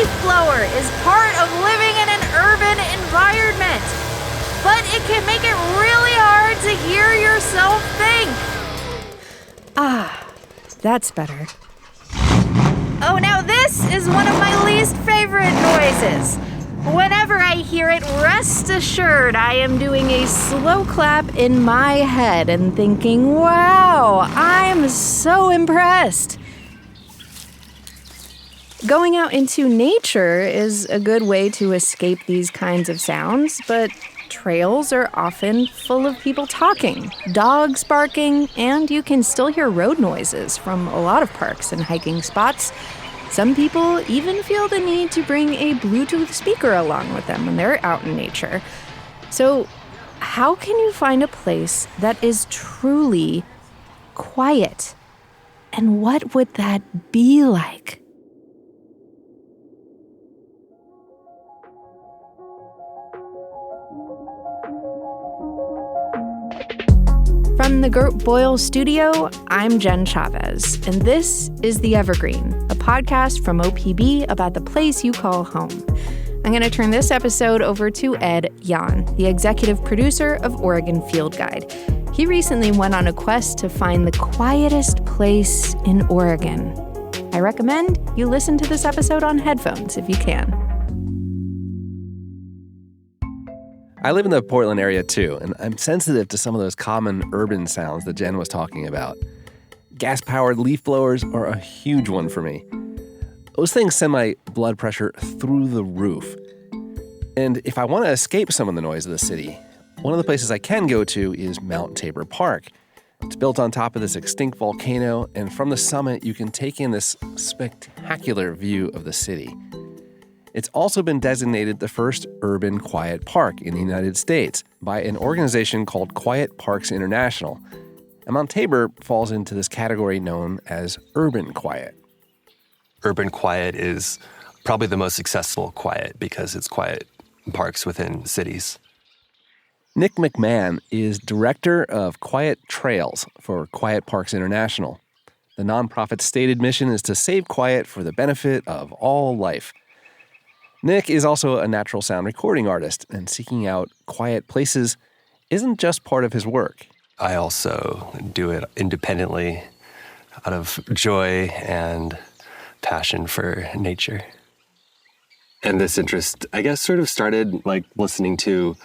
leaf blower is part of living in an urban environment, but it can make it really hard to hear yourself think. That's better. Oh, now this is one of my least favorite noises. Whenever I hear it, rest assured I am doing a slow clap in my head and thinking, wow, I'm so impressed. Going out into nature is a good way to escape these kinds of sounds, but trails are often full of people talking, dogs barking, and you can still hear road noises from a lot of parks and hiking spots. Some people even feel the need to bring a Bluetooth speaker along with them when they're out in nature. So, how can you find a place that is truly quiet? And what would that be like? From the Gert Boyle Studio, I'm Jen Chavez, and this is The Evergreen, a podcast from OPB about the place you call home. I'm going to turn this episode over to Ed Yan, the executive producer of Oregon Field Guide. He recently went on a quest to find the quietest place in Oregon. I recommend you listen to this episode on headphones if you can. I live in the Portland area too, and I'm sensitive to some of those common urban sounds that Jen was talking about. Gas-powered leaf blowers are a huge one for me. Those things send my blood pressure through the roof. And if I want to escape some of the noise of the city, one of the places I can go to is Mount Tabor Park. It's built on top of this extinct volcano, and from the summit you can take in this spectacular view of the city. It's also been designated the first urban quiet park in the United States by an organization called Quiet Parks International. And Mount Tabor falls into this category known as urban quiet. Urban quiet is probably the most successful quiet because it's quiet parks within cities. Nick McMahon is director of Quiet Trails for Quiet Parks International. The nonprofit's stated mission is to save quiet for the benefit of all life. Nick is also a natural sound recording artist, and seeking out quiet places isn't just part of his work. I also do it independently out of joy and passion for nature. And this interest, I guess, sort of started like listening to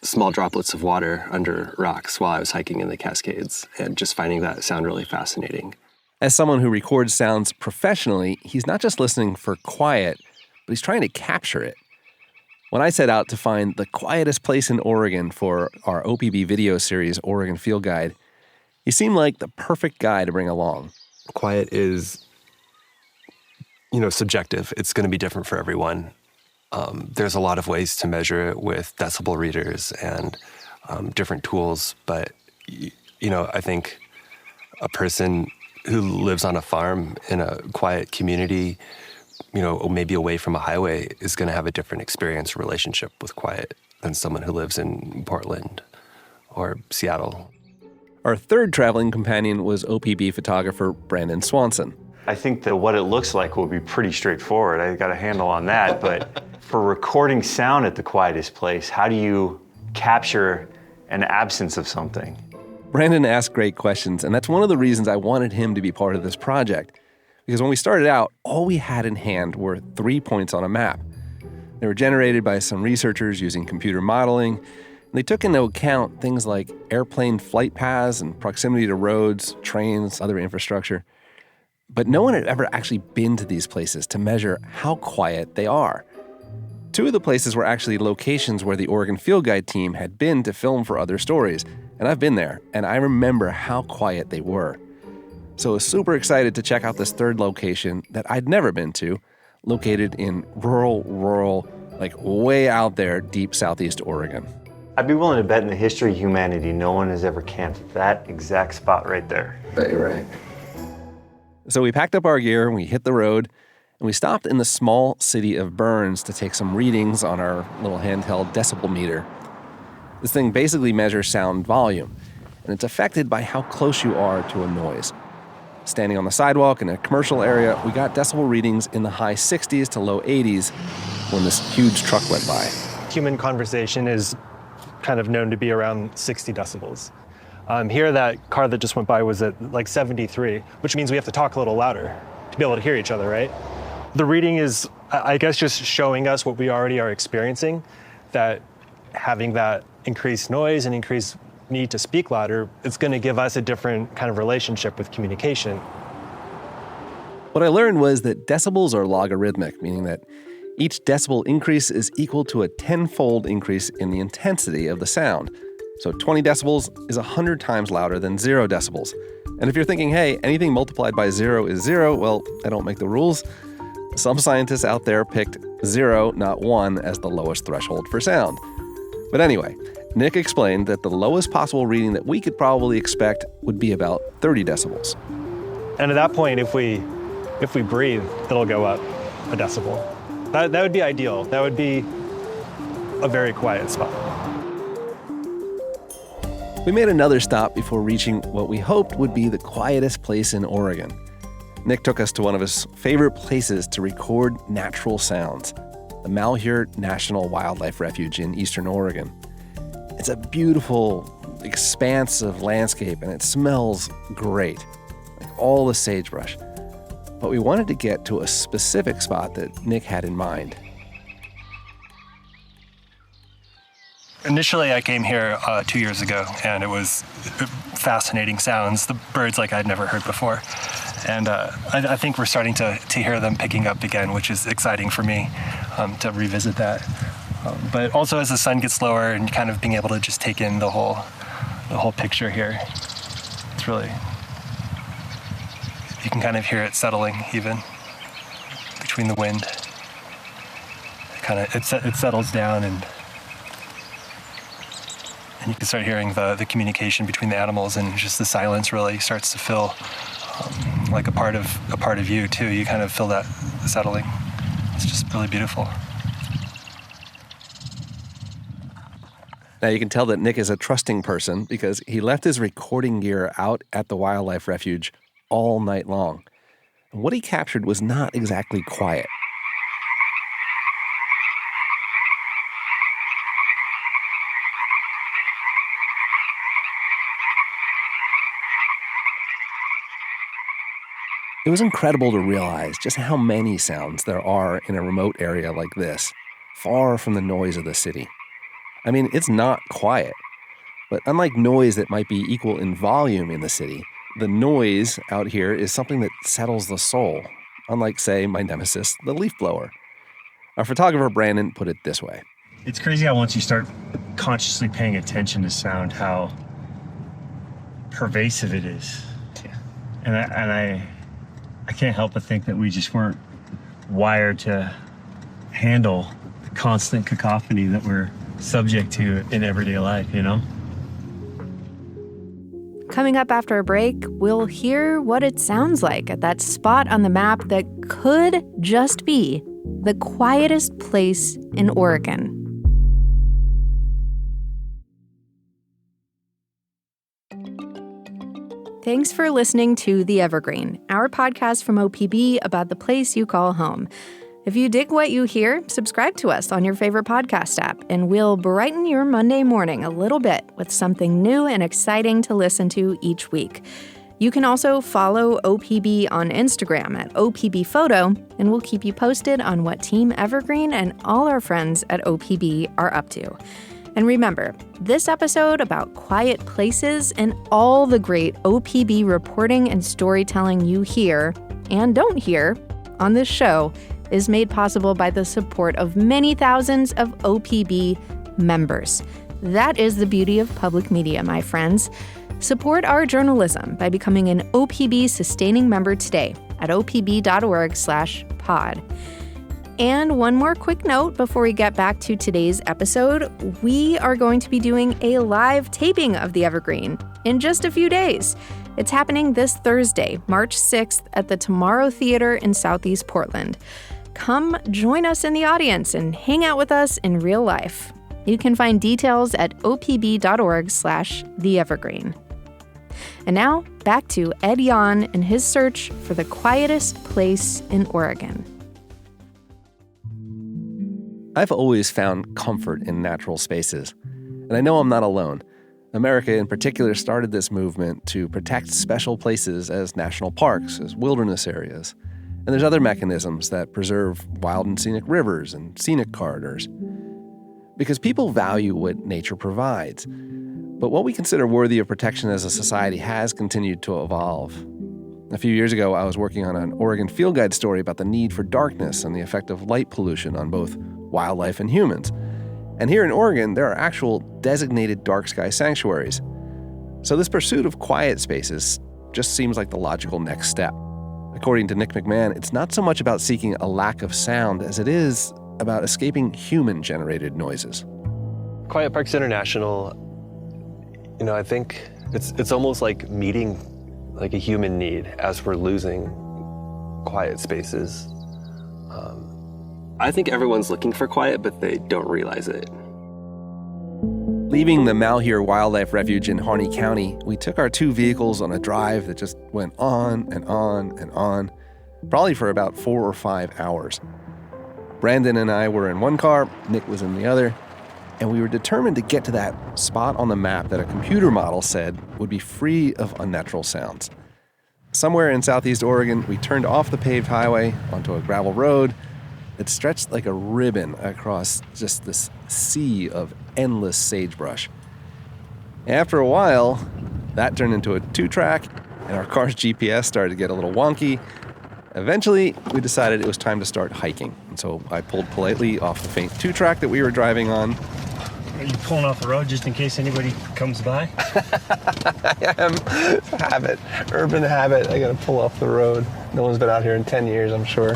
small droplets of water under rocks while I was hiking in the Cascades and just finding that sound really fascinating. As someone who records sounds professionally, he's not just listening for quiet, but he's trying to capture it. When I set out to find the quietest place in Oregon for our OPB video series, Oregon Field Guide, he seemed like the perfect guy to bring along. Quiet is, subjective. It's going to be different for everyone. There's a lot of ways to measure it with decibel readers and different tools, but, I think a person who lives on a farm in a quiet community, maybe away from a highway, is going to have a different experience or relationship with quiet than someone who lives in Portland or Seattle. Our third traveling companion was OPB photographer Brandon Swanson. I think that what it looks like will be pretty straightforward. I got a handle on that, but for recording sound at the quietest place, how do you capture an absence of something? Brandon asked great questions, and that's one of the reasons I wanted him to be part of this project. Because when we started out, all we had in hand were 3 points on a map. They were generated by some researchers using computer modeling, and they took into account things like airplane flight paths and proximity to roads, trains, other infrastructure. But no one had ever actually been to these places to measure how quiet they are. 2 of the places were actually locations where the Oregon Field Guide team had been to film for other stories, and I've been there, and I remember how quiet they were. So I was super excited to check out this third location that I'd never been to, located in rural, like way out there, deep southeast Oregon. I'd be willing to bet in the history of humanity, no one has ever camped at that exact spot right there. Right. So we packed up our gear, we hit the road, and we stopped in the small city of Burns to take some readings on our little handheld decibel meter. This thing basically measures sound volume, and it's affected by how close you are to a noise. Standing on the sidewalk in a commercial area, we got decibel readings in the high 60s to low 80s when this huge truck went by. Human conversation is kind of known to be around 60 decibels. Here, that car that just went by was at like 73, which means we have to talk a little louder to be able to hear each other, right? The reading is, I guess, just showing us what we already are experiencing, that having that increased noise and increased need to speak louder, it's going to give us a different kind of relationship with communication. What I learned was that decibels are logarithmic, meaning that each decibel increase is equal to a 10-fold increase in the intensity of the sound. So 20 decibels is 100 times louder than 0 decibels. And if you're thinking, hey, anything multiplied by 0 is 0, well, I don't make the rules. Some scientists out there picked 0, not 1, as the lowest threshold for sound. But anyway, Nick explained that the lowest possible reading that we could probably expect would be about 30 decibels. And at that point, if we breathe, it'll go up a decibel. That would be ideal. That would be a very quiet spot. We made another stop before reaching what we hoped would be the quietest place in Oregon. Nick took us to one of his favorite places to record natural sounds, the Malheur National Wildlife Refuge in eastern Oregon. It's a beautiful, expansive landscape, and it smells great, like all the sagebrush. But we wanted to get to a specific spot that Nick had in mind. Initially, I came here 2 years ago, and it was fascinating sounds, the birds like I'd never heard before. And I think we're starting to hear them picking up again, which is exciting for me to revisit that. But also as the sun gets lower and kind of being able to just take in the whole picture here, it's really, you can kind of hear it settling even between the wind. It settles down, and you can start hearing the communication between the animals, and just the silence really starts to feel like a part of you too. You kind of feel that settling. It's just really beautiful. Now you can tell that Nick is a trusting person because he left his recording gear out at the wildlife refuge all night long. And what he captured was not exactly quiet. It was incredible to realize just how many sounds there are in a remote area like this, far from the noise of the city. I mean, it's not quiet, but unlike noise that might be equal in volume in the city, the noise out here is something that settles the soul, unlike, say, my nemesis, the leaf blower. Our photographer, Brandon, put it this way. It's crazy how once you start consciously paying attention to sound, how pervasive it is. Yeah. And I can't help but think that we just weren't wired to handle the constant cacophony that we're subject to in everyday life, you know? Coming up after a break, we'll hear what it sounds like at that spot on the map that could just be the quietest place in Oregon. Thanks for listening to The Evergreen, our podcast from OPB about the place you call home. If you dig what you hear, subscribe to us on your favorite podcast app, and we'll brighten your Monday morning a little bit with something new and exciting to listen to each week. You can also follow OPB on Instagram at OPB Photo, and we'll keep you posted on what Team Evergreen and all our friends at OPB are up to. And remember, this episode about quiet places and all the great OPB reporting and storytelling you hear and don't hear on this show is made possible by the support of many thousands of OPB members. That is the beauty of public media, my friends. Support our journalism by becoming an OPB sustaining member today at opb.org/pod. And one more quick note before we get back to today's episode, we are going to be doing a live taping of The Evergreen in just a few days. It's happening this Thursday, March 6th at the Tomorrow Theater in Southeast Portland. Come join us in the audience and hang out with us in real life. You can find details at opb.org/theevergreen. And now, back to Ed Yon and his search for the quietest place in Oregon. I've always found comfort in natural spaces, and I know I'm not alone. America in particular started this movement to protect special places as national parks, as wilderness areas. And there's other mechanisms that preserve wild and scenic rivers and scenic corridors. Because people value what nature provides. But what we consider worthy of protection as a society has continued to evolve. A few years ago, I was working on an Oregon field guide story about the need for darkness and the effect of light pollution on both wildlife and humans. And here in Oregon, there are actual designated dark sky sanctuaries. So this pursuit of quiet spaces just seems like the logical next step. According to Nick McMahon, it's not so much about seeking a lack of sound as it is about escaping human-generated noises. Quiet Parks International, I think it's almost like meeting like a human need as we're losing quiet spaces. I think everyone's looking for quiet, but they don't realize it. Leaving the Malheur Wildlife Refuge in Harney County, we took our 2 vehicles on a drive that just went on and on and on, probably for about 4 or 5 hours. Brandon and I were in one car, Nick was in the other, and we were determined to get to that spot on the map that a computer model said would be free of unnatural sounds. Somewhere in southeast Oregon, we turned off the paved highway onto a gravel road that stretched like a ribbon across just this sea of endless sagebrush. After a while, that turned into a 2-track, and our car's GPS started to get a little wonky. Eventually, we decided it was time to start hiking, and so I pulled politely off the faint 2-track that we were driving on. Are you pulling off the road just in case anybody comes by? I am. It's a habit, urban habit. I gotta pull off the road. No one's been out here in 10 years, I'm sure.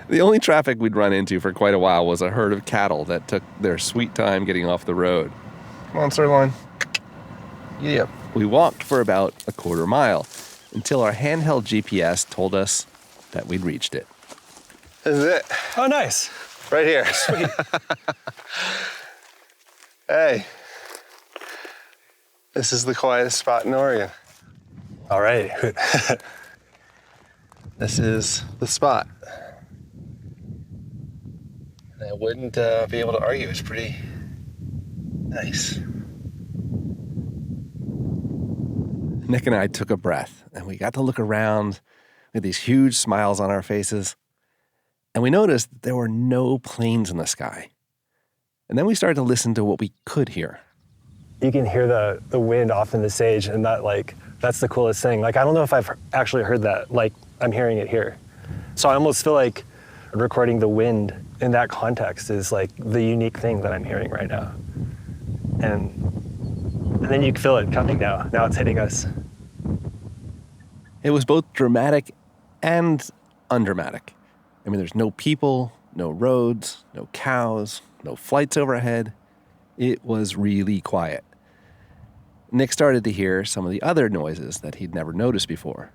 The only traffic we'd run into for quite a while was a herd of cattle that took their sweet time getting off the road. Come on, sirloin. Giddy up. We walked for about a quarter mile until our handheld GPS told us that we'd reached it. This is it. Oh, nice. Right here. Sweet. Hey. This is the quietest spot in Oregon. All right. This is the spot. I wouldn't be able to argue. It's pretty nice. Nick and I took a breath, and we got to look around with these huge smiles on our faces. And we noticed that there were no planes in the sky. And then we started to listen to what we could hear. You can hear the wind off in the sage, and that's the coolest thing. I don't know if I've actually heard that like I'm hearing it here. So I almost feel like recording the wind in that context is like the unique thing that I'm hearing right now. And then you can feel it coming now. Now it's hitting us. It was both dramatic and undramatic. I mean, there's no people, no roads, no cows, no flights overhead. It was really quiet. Nick started to hear some of the other noises that he'd never noticed before.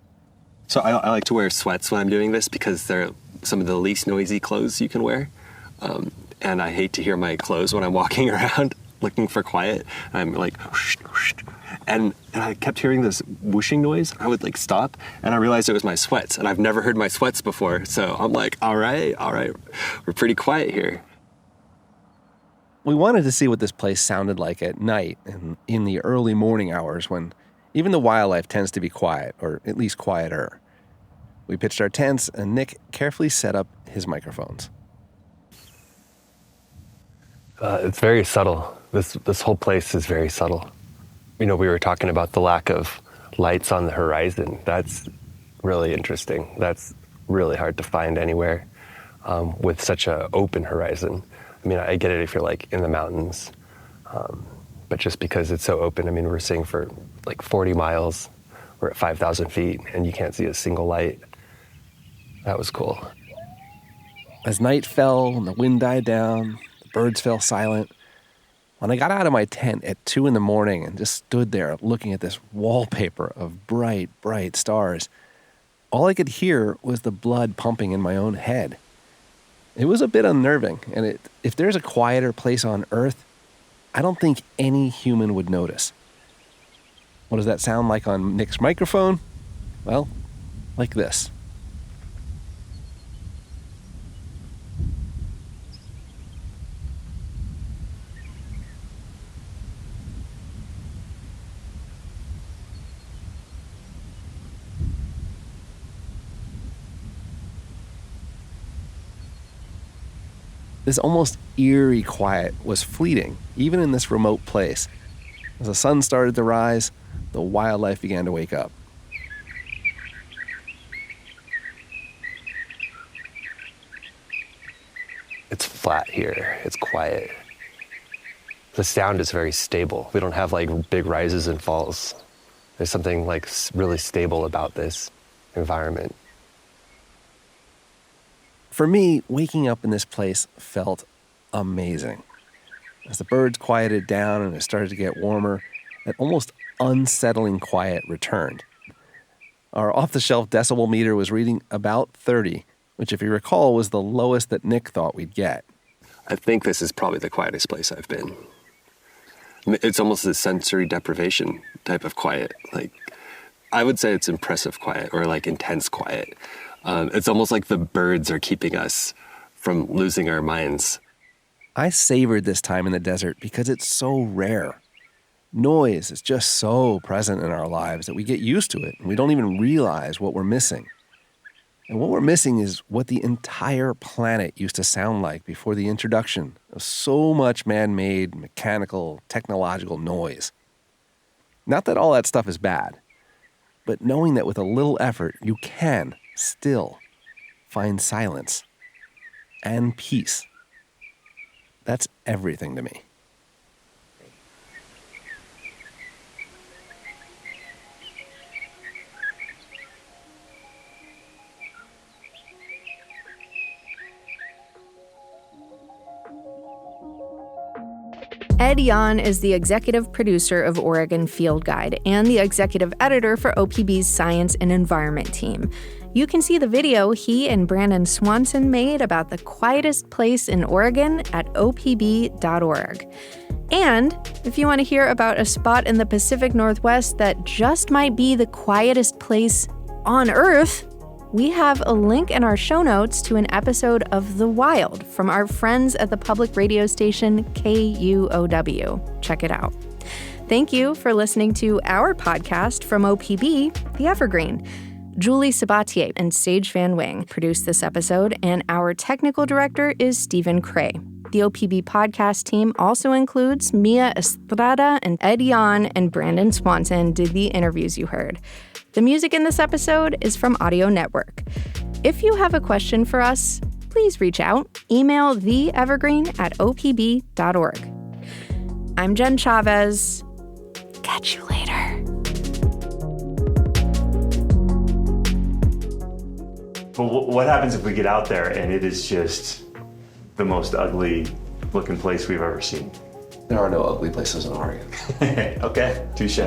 So I like to wear sweats when I'm doing this because they're some of the least noisy clothes you can wear. And I hate to hear my clothes when I'm walking around looking for quiet. I'm like, whoosh, whoosh. And I kept hearing this whooshing noise. I would stop, and I realized it was my sweats. And I've never heard my sweats before. So I'm like, all right, we're pretty quiet here. We wanted to see what this place sounded like at night and in the early morning hours when even the wildlife tends to be quiet, or at least quieter. We pitched our tents, and Nick carefully set up his microphones. It's very subtle. This whole place is very subtle. We were talking about the lack of lights on the horizon. That's really interesting. That's really hard to find anywhere with such an open horizon. I mean, I get it if you're in the mountains, but just because it's so open, we're seeing for 40 miles, we're at 5,000 feet, and you can't see a single light. That was cool. As night fell and the wind died down, the birds fell silent. When I got out of my tent at 2 a.m. and just stood there looking at this wallpaper of bright, bright stars, all I could hear was the blood pumping in my own head. It was a bit unnerving, and if there's a quieter place on Earth, I don't think any human would notice. What does that sound like on Nick's microphone? Well, like this. This almost eerie quiet was fleeting, even in this remote place. As the sun started to rise, the wildlife began to wake up. It's flat here. It's quiet. The sound is very stable. We don't have like big rises and falls. There's something like really stable about this environment. For me, waking up in this place felt amazing. As the birds quieted down and it started to get warmer, that almost unsettling quiet returned. Our off-the-shelf decibel meter was reading about 30, which, if you recall, was the lowest that Nick thought we'd get. I think this is probably the quietest place I've been. It's almost a sensory deprivation type of quiet. Like, I would say it's impressive quiet or like intense quiet. It's almost like the birds are keeping us from losing our minds. I savored this time in the desert because it's so rare. Noise is just so present in our lives that we get used to it and we don't even realize what we're missing. And what we're missing is what the entire planet used to sound like before the introduction of so much man-made, mechanical, technological noise. Not that all that stuff is bad, but knowing that with a little effort, you can still find silence and peace. That's everything to me. Ed Yon is the executive producer of Oregon Field Guide and the executive editor for OPB's Science and Environment team. You can see the video he and Brandon Swanson made about the quietest place in Oregon at opb.org. And if you want to hear about a spot in the Pacific Northwest that just might be the quietest place on Earth, we have a link in our show notes to an episode of The Wild from our friends at the public radio station KUOW. Check it out. Thank you for listening to our podcast from OPB, The Evergreen. Julie Sabatier and Sage Van Wing produced this episode, and our technical director is Stephen Cray. The OPB podcast team also includes Mia Estrada and Ed Yon, and Brandon Swanson did the interviews you heard. The music in this episode is from Audio Network. If you have a question for us, please reach out. Email theevergreen@opb.org. I'm Jen Chavez. Catch you later. But what happens if we get out there and it is just the most ugly looking place we've ever seen? There are no ugly places in Oregon. Okay, touche.